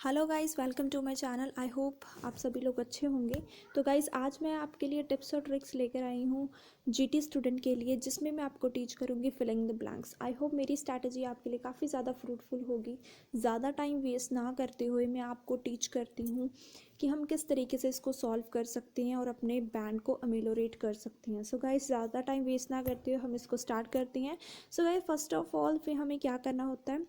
Hello guys, welcome to my channel. I hope आप सभी लोग अच्छे होंगे। तो गाइस, आज मैं आपके लिए टिप्स और ट्रिक्स लेकर आई हूँ जीटी स्टूडेंट के लिए, जिसमें मैं आपको टीच करूँगी filling the blanks. I hope मेरी स्ट्रैटेजी आपके लिए काफ़ी ज़्यादा फ्रूटफुल होगी। ज़्यादा टाइम वेस्ट ना करते हुए मैं आपको टीच करती हूँ कि हम किस तरीके से इसको सॉल्व कर सकते हैं और अपने बैंड को अमेलोरेट कर सकते हैं। सो गाइस, ज़्यादा टाइम वेस्ट ना करते हुए हम इसको स्टार्ट करते हैं। So guys, first of all फिर हमें क्या करना होता है,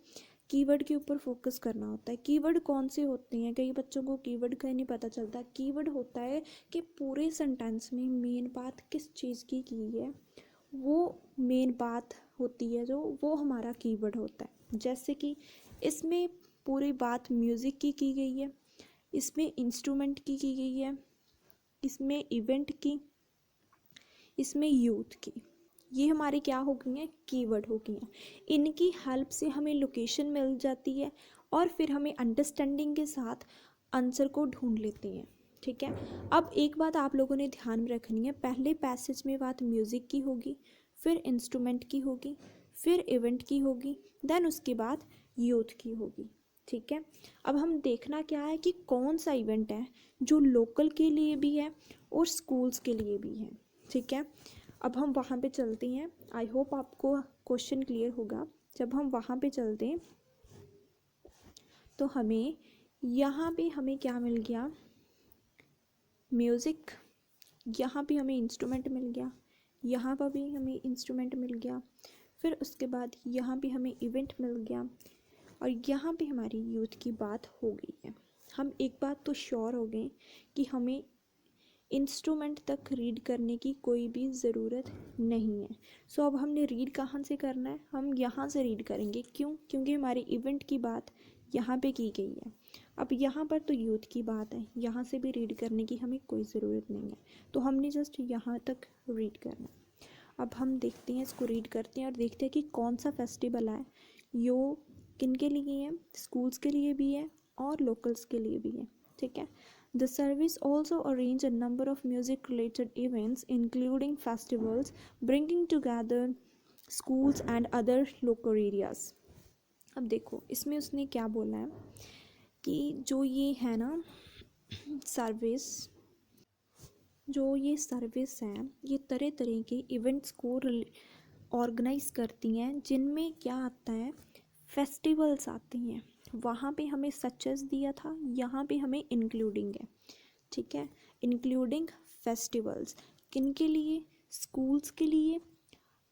कीवर्ड के ऊपर फोकस करना होता है। कीवर्ड कौन से होते हैं, कई बच्चों को कीवर्ड का ही नहीं पता चलता। कीवर्ड होता है कि पूरे सेंटेंस में मेन बात किस चीज़ की है, वो मेन बात होती है जो वो हमारा कीवर्ड होता है। जैसे कि इसमें पूरी बात म्यूज़िक की गई है, इसमें इंस्ट्रूमेंट की गई है, इसमें इवेंट की, इसमें यूथ की। ये हमारी क्या हो गई हैं, कीवर्ड हो गई हैं। इनकी हेल्प से हमें लोकेशन मिल जाती है और फिर हमें अंडरस्टैंडिंग के साथ आंसर को ढूंढ लेते हैं। ठीक है। अब एक बात आप लोगों ने ध्यान में रखनी है, पहले पैसेज में बात म्यूज़िक की होगी, फिर इंस्ट्रूमेंट की होगी, फिर इवेंट की होगी, देन उसके बाद यूथ की होगी। ठीक है। अब हम देखना क्या है कि कौन सा इवेंट है जो लोकल के लिए भी है और स्कूल्स के लिए भी है। ठीक है। अब हम वहाँ पे चलते हैं। आई होप आपको क्वेश्चन क्लियर होगा। जब हम वहाँ पे चलते हैं तो हमें यहाँ पे हमें क्या मिल गया, म्यूज़िक। यहाँ पे हमें इंस्ट्रूमेंट मिल गया, यहाँ पर भी हमें इंस्ट्रूमेंट मिल गया, फिर उसके बाद यहाँ पे हमें इवेंट मिल गया और यहाँ पे हमारी यूथ की बात हो गई है। हम एक बात तो श्योर हो गए कि हमें इंस्ट्रूमेंट तक रीड करने की कोई भी ज़रूरत नहीं है। सो अब हमने रीड कहाँ से करना है, हम यहाँ से रीड करेंगे। क्यों? क्योंकि हमारी इवेंट की बात यहाँ पे की गई है। अब यहाँ पर तो यूथ की बात है, यहाँ से भी रीड करने की हमें कोई ज़रूरत नहीं है, तो हमने जस्ट यहाँ तक रीड करना है। अब हम देखते हैं, इसको रीड करते हैं और देखते हैं कि कौन सा फेस्टिवल है। यो किन के लिए है, स्कूल्स के लिए भी है और लोकल्स के लिए भी है। ठीक है। The service also arrange a number of music related events including festivals bringing together schools and other local areas। अब देखो इसमें उसने क्या बोला है कि जो ये है ना सर्विस, जो ये सर्विस है ये तरह तरह के इवेंट्स को ऑर्गेनाइज करती हैं, जिनमें क्या आता है, फेस्टिवल्स आती हैं। वहाँ पे हमें सचेस दिया था, यहाँ पे हमें इंक्लूडिंग है। ठीक है। इंक्लूडिंग फेस्टिवल्स किन के लिए, स्कूल्स के लिए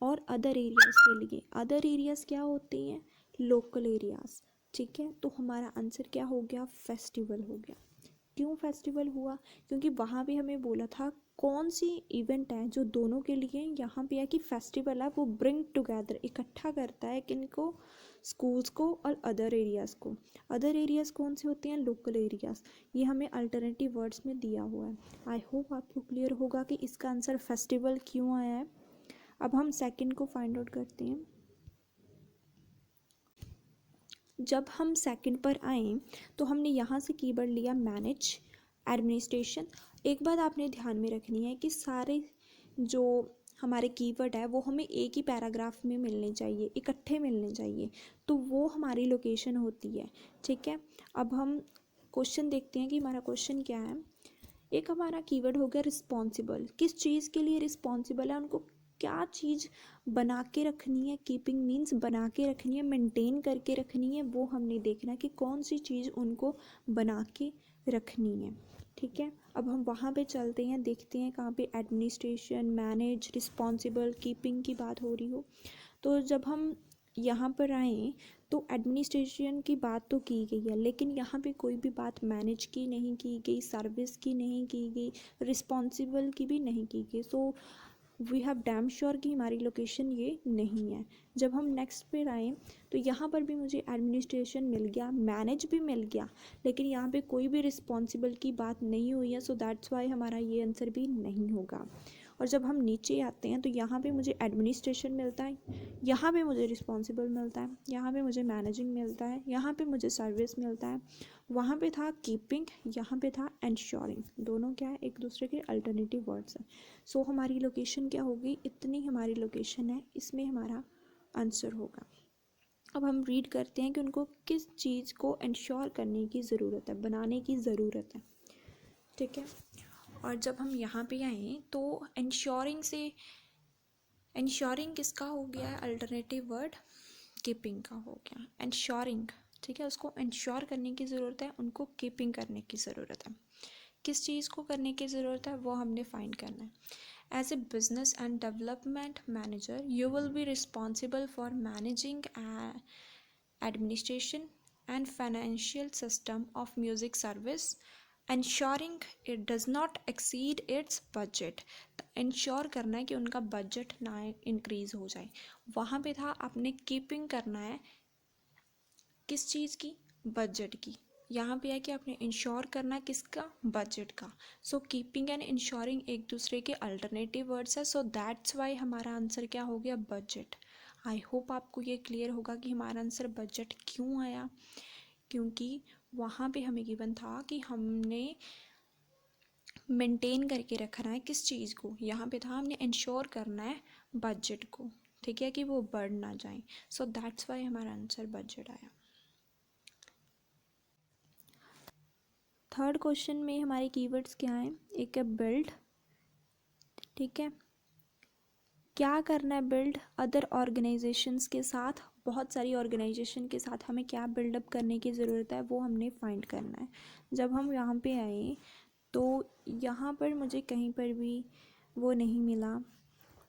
और अदर एरियाज़ के लिए। अदर एरियाज़ क्या होते हैं, लोकल एरियाज़। ठीक है। तो हमारा आंसर क्या हो गया, फेस्टिवल हो गया। क्यों फेस्टिवल हुआ, क्योंकि वहाँ पे हमें बोला था कौन सी इवेंट है जो दोनों के लिए यहाँ पे है कि फेस्टिवल है, वो ब्रिंग टुगेदर इकट्ठा करता है किनको, स्कूल्स को और अदर एरियाज़ को। अदर एरियाज़ कौन से होते हैं, लोकल एरियाज़। ये हमें अल्टरनेटिव वर्ड्स में दिया हुआ है। आई होप आपको क्लियर होगा कि इसका आंसर फेस्टिवल क्यों आया है। अब हम सेकंड को फाइंड आउट करते हैं। जब हम सेकंड पर आए तो हमने यहाँ से कीवर्ड लिया मैनेज, एडमिनिस्ट्रेशन। एक बात आपने ध्यान में रखनी है कि सारे जो हमारे कीवर्ड है वो हमें एक ही पैराग्राफ में मिलने चाहिए, इकट्ठे मिलने चाहिए, तो वो हमारी लोकेशन होती है। ठीक है। अब हम क्वेश्चन देखते हैं कि हमारा क्वेश्चन क्या है। एक हमारा कीवर्ड हो गया रिस्पॉन्सिबल। किस चीज़ के लिए रिस्पॉन्सिबल है, उनको क्या चीज़ बना के रखनी है, कीपिंग मीन्स बना के रखनी है, मेंटेन करके रखनी है, वो हमने देखना है कि कौन सी चीज़ उनको बना के रखनी है। ठीक है। अब हम वहाँ पे चलते हैं, देखते हैं कहाँ पे एडमिनिस्ट्रेशन, मैनेज, रिस्पॉन्सिबल, कीपिंग की बात हो रही हो। तो जब हम यहाँ पर आए तो एडमिनिस्ट्रेशन की बात तो की गई है, लेकिन यहाँ पे कोई भी बात मैनेज की नहीं की गई, सर्विस की नहीं की गई, रिस्पॉन्सिबल की भी नहीं की गई। So we have damn sure कि हमारी लोकेशन ये नहीं है। जब हम नेक्स्ट पे आए तो यहाँ पर भी मुझे एडमिनिस्ट्रेशन मिल गया, मैनेज भी मिल गया, लेकिन यहाँ पे कोई भी रिस्पॉन्सिबल की बात नहीं हुई है। सो दैट्स वाई हमारा ये आंसर भी नहीं होगा। और जब हम नीचे आते हैं तो यहाँ पे मुझे एडमिनिस्ट्रेशन मिलता है, यहाँ पे मुझे रिस्पॉन्सिबल मिलता है, यहाँ पे मुझे मैनेजिंग मिलता है, यहाँ पे मुझे सर्विस मिलता है, वहाँ पे था कीपिंग, यहाँ पे था एंश्योरिंग। दोनों क्या है, एक दूसरे के अल्टरनेटिव वर्ड्स हैं। सो हमारी लोकेशन क्या होगी, इतनी हमारी लोकेशन है, इसमें हमारा आंसर होगा। अब हम रीड करते हैं कि उनको किस चीज़ को इंश्योर करने की ज़रूरत है, बनाने की ज़रूरत है। ठीक है, और जब हम यहाँ पे आए तो इंश्योरिंग किसका हो गया है, अल्टरनेटिव वर्ड कीपिंग का हो गया, इंश्योरिंग। ठीक है, उसको इंश्योर करने की ज़रूरत है, उनको कीपिंग करने की ज़रूरत है। किस चीज़ को करने की ज़रूरत है वो हमने फाइंड करना है। As a business and development manager you will be responsible for managing administration and financial system of music service, ensuring it does not exceed its budget। तो इंश्योर करना है कि उनका बजट ना इंक्रीज हो जाए। वहाँ पे था आपने कीपिंग करना है किस चीज़ की, बजट की। यहाँ पे है कि आपने इंश्योर करना किसका, बजट का। सो कीपिंग एंड इंश्योरिंग एक दूसरे के अल्टरनेटिव वर्ड्स है, सो दैट्स वाई हमारा आंसर क्या हो गया, बजट। आई होप आपको ये क्लियर होगा कि हमारा आंसर बजट क्यों आया, क्योंकि वहाँ पे हमें गिवन था कि हमने मेंटेन करके रखना है किस चीज़ को, यहाँ पे था हमने इंश्योर करना है बजट को। ठीक है, कि वो बढ़ ना जाए। सो दैट्स वाई हमारा आंसर बजट आया। थर्ड क्वेश्चन में हमारे कीवर्ड्स क्या हैं, एक है बिल्ड। ठीक है, क्या करना है, बिल्ड अदर ऑर्गेनाइजेशंस के साथ, बहुत सारी ऑर्गेनाइजेशन के साथ हमें क्या बिल्डअप करने की ज़रूरत है वो हमने फाइंड करना है। जब हम यहाँ पे आए तो यहाँ पर मुझे कहीं पर भी वो नहीं मिला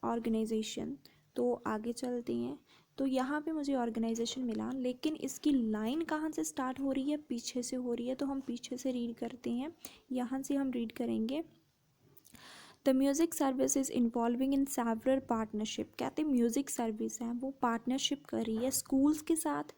ऑर्गेनाइजेशन, तो आगे चलते हैं। तो यहाँ पे मुझे ऑर्गेनाइजेशन मिला, लेकिन इसकी लाइन कहाँ से स्टार्ट हो रही है, पीछे से हो रही है। तो हम पीछे से रीड करते हैं, यहाँ से हम रीड करेंगे, the music service is involving in several partnership. कहते म्यूज़िक सर्विस है वो पार्टनरशिप कर रही है स्कूल्स के साथ,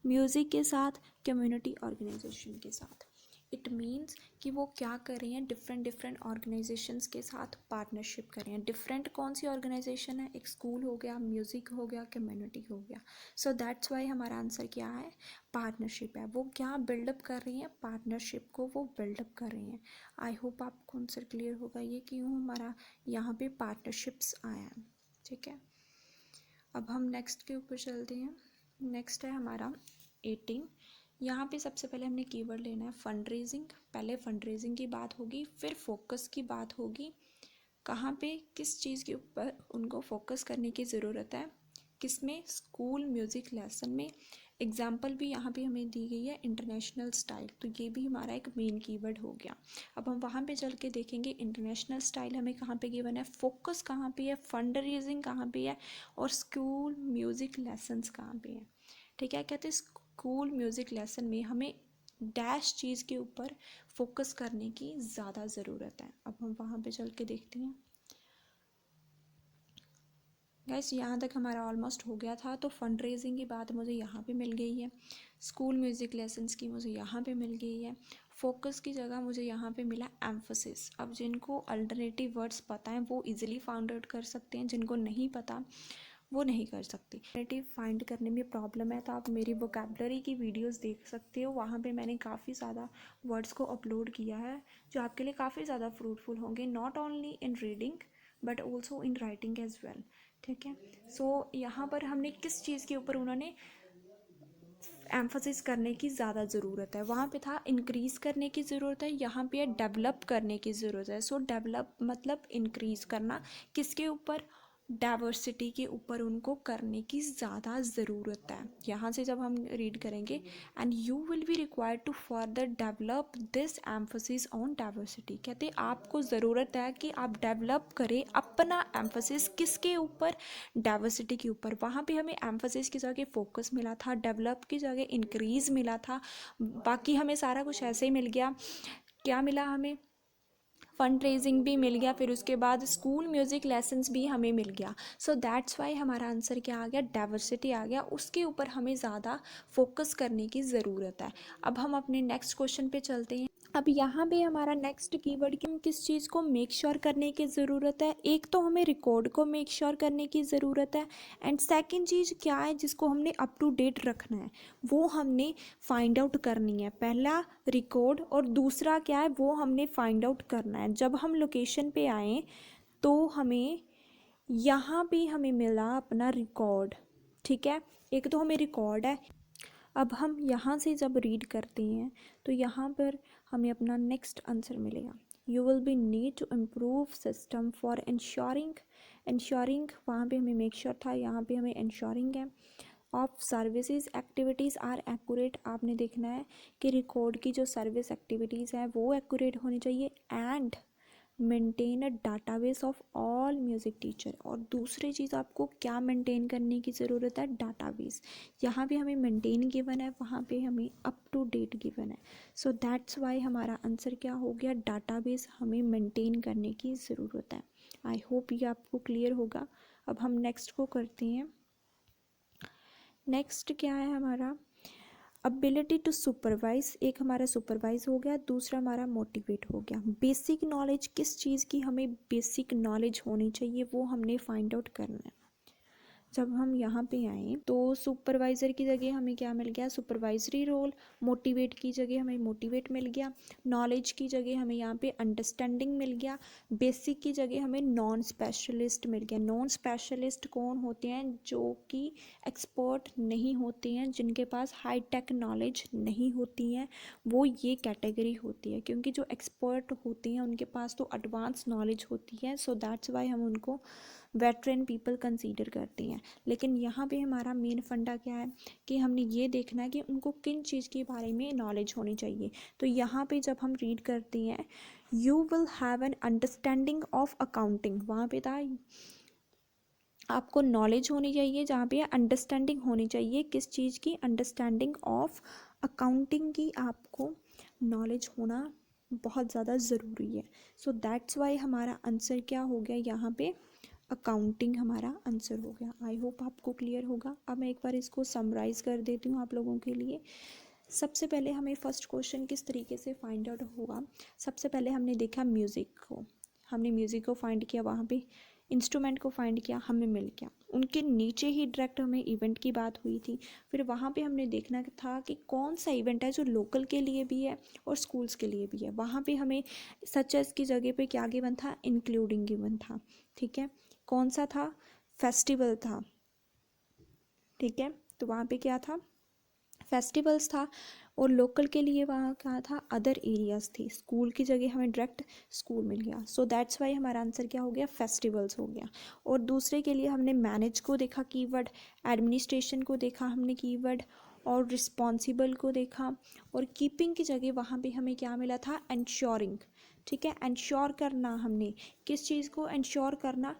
म्यूज़िक के साथ, कम्युनिटी ऑर्गेनाइजेशन के साथ। इट मीन्स कि वो क्या कर रही हैं, डिफरेंट ऑर्गेनाइजेशंस के साथ पार्टनरशिप कर रही हैं। डिफरेंट कौन सी ऑर्गेनाइजेशन है, एक स्कूल हो गया, म्यूज़िक हो गया, कम्युनिटी हो गया। सो दैट्स वाई हमारा आंसर क्या है, पार्टनरशिप है। वो क्या बिल्डअप कर रही हैं, पार्टनरशिप को वो बिल्डअप कर रही हैं। आई होप आपको आंसर क्लियर होगा ये क्यों हमारा यहाँ पे पार्टनरशिप्स आया है। ठीक है, अब हम नेक्स्ट के ऊपर चलते हैं। नेक्स्ट है हमारा 18। यहाँ पे सबसे पहले हमने कीवर्ड लेना है फंड रेजिंग। पहले फंड रेजिंग की बात होगी, फिर फोकस की बात होगी, कहाँ पे किस चीज़ के ऊपर उनको फोकस करने की ज़रूरत है, किसमें, स्कूल म्यूज़िक लेसन में। एग्जाम्पल भी यहाँ पे हमें दी गई है इंटरनेशनल स्टाइल, तो ये भी हमारा एक मेन कीवर्ड हो गया। अब हम वहाँ पे चल के देखेंगे इंटरनेशनल स्टाइल हमें कहाँ पे गिवन है, फोकस कहाँ पे है, फंड रेजिंग कहाँ पे है, और स्कूल म्यूज़िक लेसन्स कहाँ पे है। ठीक है, कहते हैं स्कूल म्यूज़िक लेसन में हमें डैश चीज़ के ऊपर फोकस करने की ज़्यादा ज़रूरत है। अब हम वहाँ पे चल के देखते हैं। गैस यहाँ तक हमारा ऑलमोस्ट हो गया था। तो फंड रेजिंग की बात मुझे यहाँ पे मिल गई है, स्कूल म्यूज़िक लेसन्स की मुझे यहाँ पे मिल गई है, फोकस की जगह मुझे यहाँ पे मिला एम्फोसिस। अब जिनको अल्टरनेटिव वर्ड्स पता हैं वो इजीली फाइंड आउट कर सकते हैं, जिनको नहीं पता वो नहीं कर सकते। अल्टरनेटिव फाइंड करने में प्रॉब्लम है तो आप मेरी वोकैबलरी की वीडियोस देख सकते हो, वहाँ पे मैंने काफ़ी ज़्यादा वर्ड्स को अपलोड किया है जो आपके लिए काफ़ी ज़्यादा फ्रूटफुल होंगे, not only in reading but also in writing as well. ठीक है, सो यहाँ पर हमने किस चीज़ के ऊपर उन्होंने एम्फोसिस करने की ज़्यादा ज़रूरत है, वहाँ पे था इंक्रीज़ करने की ज़रूरत है, यहाँ पे डेवलप करने की ज़रूरत है। सो डेवलप मतलब इंक्रीज़ करना, किसके ऊपर, डाइवर्सिटी के ऊपर उनको करने की ज़्यादा ज़रूरत है। यहाँ से जब हम रीड करेंगे, and you will be required to further develop this emphasis on diversity. कहते आपको ज़रूरत है कि आप डेवलप करें अपना एम्फोसिस किसके ऊपर, डाइवर्सिटी के ऊपर। वहाँ पे हमें एम्फोसिस की जगह फोकस मिला था, डेवलप की जगह इंक्रीज़ मिला था, बाकी हमें सारा कुछ ऐसे ही मिल गया। क्या मिला हमें, फंड रेजिंग भी मिल गया, फिर उसके बाद स्कूल म्यूज़िक लेसन्स भी हमें मिल गया। सो दैट्स वाई हमारा आंसर क्या आ गया, डाइवर्सिटी आ गया, उसके ऊपर हमें ज़्यादा फोकस करने की ज़रूरत है। अब हम अपने नेक्स्ट क्वेश्चन पे चलते हैं। अब यहाँ पे हमारा नेक्स्ट कीवर्ड कि हम किस चीज़ को मेक श्योर करने की ज़रूरत है। एक तो हमें रिकॉर्ड को मेक श्योर करने की ज़रूरत है, एंड सेकंड चीज़ क्या है जिसको हमने अप टू डेट रखना है, वो हमने फाइंड आउट करनी है। पहला रिकॉर्ड और दूसरा क्या है वो हमने फाइंड आउट करना है। जब हम लोकेशन पे आए तो हमें यहाँ पे हमें मिला अपना रिकॉर्ड। ठीक है, एक तो हमें रिकॉर्ड है। अब हम यहाँ से जब रीड करते हैं तो यहाँ पर हमें अपना नेक्स्ट आंसर मिलेगा। You will be need to improve system for ensuring वहाँ पे हमें मेक श्योर था, यहाँ पे हमें इंश्योरिंग है of services activities are accurate. आपने देखना है कि रिकॉर्ड की जो सर्विस एक्टिविटीज़ हैं वो एक्यूरेट होनी चाहिए। And maintain a database of all music teacher. और दूसरी चीज़ आपको क्या मेंटेन करने की ज़रूरत है, डाटाबेस। यहाँ पे हमें मेंटेन गिवन है, वहाँ पे हमें अप टू डेट गिवन है। सो दैट्स वाई हमारा आंसर क्या हो गया, डाटाबेस हमें मेंटेन करने की ज़रूरत है। आई होप ये आपको क्लियर होगा। अब हम नेक्स्ट को करते हैं। नेक्स्ट क्या है हमारा, अबिलिटी टू सुपरवाइज। एक हमारा सुपरवाइज हो गया, दूसरा हमारा मोटिवेट हो गया। बेसिक नॉलेज, किस चीज़ की हमें बेसिक नॉलेज होनी चाहिए वो हमने फाइंड आउट करना है। जब हम यहाँ पे आए तो सुपरवाइज़र की जगह हमें क्या मिल गया, सुपरवाइजरी रोल। मोटिवेट की जगह हमें मोटिवेट मिल गया। नॉलेज की जगह हमें यहाँ पे अंडरस्टैंडिंग मिल गया। बेसिक की जगह हमें नॉन स्पेशलिस्ट मिल गया। नॉन स्पेशलिस्ट कौन होते हैं, जो कि एक्सपर्ट नहीं होते हैं, जिनके पास हाई टेक नॉलेज नहीं होती है, वो ये कैटेगरी होती है। क्योंकि जो एक्सपर्ट होते हैं उनके पास तो एडवांस नॉलेज होती है, सो दैट्स वाई हम उनको वेटरन पीपल कंसीडर करते हैं। लेकिन यहाँ पे हमारा मेन फंडा क्या है कि हमने ये देखना है कि उनको किन चीज़ के बारे में नॉलेज होनी चाहिए। तो यहाँ पे जब हम रीड करते हैं you will have an understanding of accounting, वहाँ पे था आपको नॉलेज होनी चाहिए, जहाँ पे अंडरस्टैंडिंग होनी चाहिए किस चीज़ की, अंडरस्टैंडिंग ऑफ अकाउंटिंग की आपको नॉलेज होना बहुत ज़्यादा ज़रूरी है। सो दैट्स वाई हमारा आंसर क्या हो गया, यहाँ पे अकाउंटिंग हमारा आंसर हो गया। आई होप आपको क्लियर होगा। अब मैं एक बार इसको समराइज़ कर देती हूँ आप लोगों के लिए। सबसे पहले हमें फर्स्ट क्वेश्चन किस तरीके से फाइंड आउट होगा। सबसे पहले हमने देखा म्यूज़िक को, हमने म्यूज़िक को फाइंड किया, वहाँ पे इंस्ट्रूमेंट को फाइंड किया, हमें मिल गया। उनके नीचे ही डायरेक्ट हमें इवेंट की बात हुई थी। फिर वहाँ पे हमने देखना था कि कौन सा इवेंट है जो लोकल के लिए भी है और स्कूल्स के लिए भी है। वहाँ पे हमें सच एस की जगह पे क्या गिवन था, इंक्लूडिंग गिवन था। ठीक है, कौन सा था, फेस्टिवल था। ठीक है, तो वहाँ पे क्या था, फेस्टिवल्स था। और लोकल के लिए वहाँ क्या था, अदर एरियाज थी। स्कूल की जगह हमें डायरेक्ट स्कूल मिल गया। सो दैट्स वाई हमारा आंसर क्या हो गया, फेस्टिवल्स हो गया। और दूसरे के लिए हमने मैनेज को देखा कीवर्ड, एडमिनिस्ट्रेशन को देखा हमने कीवर्ड, और रिस्पॉन्सिबल को देखा। और कीपिंग की जगह वहाँ पे हमें क्या मिला था, एंश्योरिंग। ठीक है, एंश्योर करना, हमने किस चीज़ को एंश्योर करना,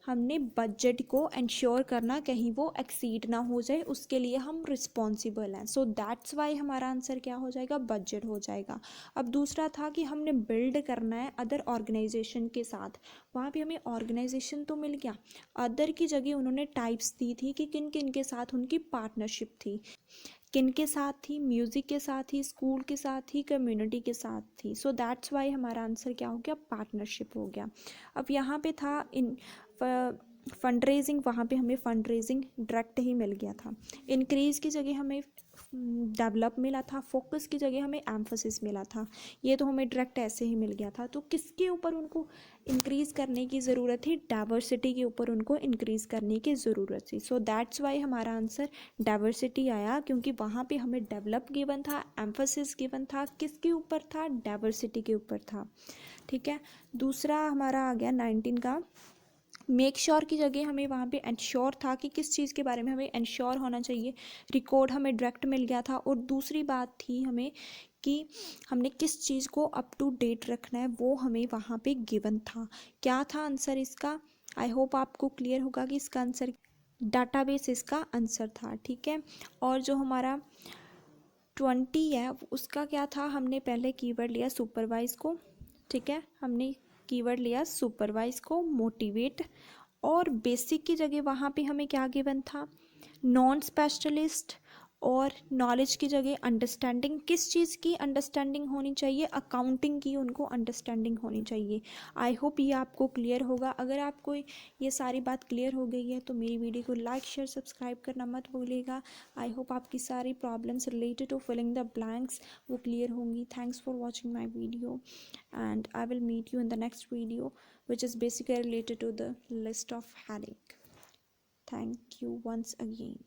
हमने बजट को इंश्योर करना कहीं वो एक्सीड ना हो जाए, उसके लिए हम रिस्पॉन्सिबल हैं। सो दैट्स वाई हमारा आंसर क्या हो जाएगा, बजट हो जाएगा। अब दूसरा था कि हमने बिल्ड करना है अदर ऑर्गेनाइजेशन के साथ, वहाँ पे हमें ऑर्गेनाइजेशन तो मिल गया, अदर की जगह उन्होंने टाइप्स दी थी कि किन किन के साथ उनकी पार्टनरशिप थी, किन के साथ थी, म्यूज़िक के साथ थी, स्कूल के साथ थी, कम्युनिटी के साथ थी। सो दैट्स वाई हमारा आंसर क्या हो गया, पार्टनरशिप हो गया। अब यहाँ पे था इन फंड रेजिंग, वहाँ पे हमें फंड रेजिंग डायरेक्ट ही मिल गया था। इंक्रीज़ की जगह हमें डेवलप मिला था, फोकस की जगह हमें एम्फोसिस मिला था। ये तो हमें डायरेक्ट ऐसे ही मिल गया था। तो किसके ऊपर उनको इंक्रीज़ करने की ज़रूरत थी, डाइवर्सिटी के ऊपर उनको इंक्रीज़ करने की ज़रूरत थी। सो दैट्स वाई हमारा आंसर डाइवर्सिटी आया, क्योंकि वहाँ पे हमें डेवलप गिवन था, एम्फोसिस गिवन था, किसके ऊपर था, डाइवर्सिटी के ऊपर था। ठीक है, दूसरा हमारा आ गया 19 का मेक श्योर की जगह हमें वहाँ पे इंश्योर था कि किस चीज़ के बारे में हमें इंश्योर होना चाहिए, रिकॉर्ड हमें डायरेक्ट मिल गया था। और दूसरी बात थी हमें कि हमने किस चीज़ को अप टू डेट रखना है, वो हमें वहाँ पे गिवन था। क्या था आंसर इसका, आई होप आपको क्लियर होगा कि इसका आंसर डाटाबेस इसका आंसर था। ठीक है, और जो हमारा 20 है उसका क्या था, हमने पहले कीवर्ड लिया सुपरवाइज को। ठीक है, हमने कीवर्ड लिया सुपरवाइज को, मोटिवेट। और बेसिक की जगह वहाँ पे हमें क्या गिवन था, नॉन स्पेशलिस्ट। और नॉलेज की जगह अंडरस्टैंडिंग, किस चीज़ की अंडरस्टैंडिंग होनी चाहिए, अकाउंटिंग की उनको अंडरस्टैंडिंग होनी चाहिए। आई होप ये आपको क्लियर होगा। अगर आपको ये सारी बात क्लियर हो गई है तो मेरी वीडियो को लाइक शेयर सब्सक्राइब करना मत भूलिएगा। आई होप आपकी सारी problems related to filling the blanks वो क्लियर होंगी। Thanks for watching my video and I will meet you in the next video which is basically related to the list of headache. Thank you once again.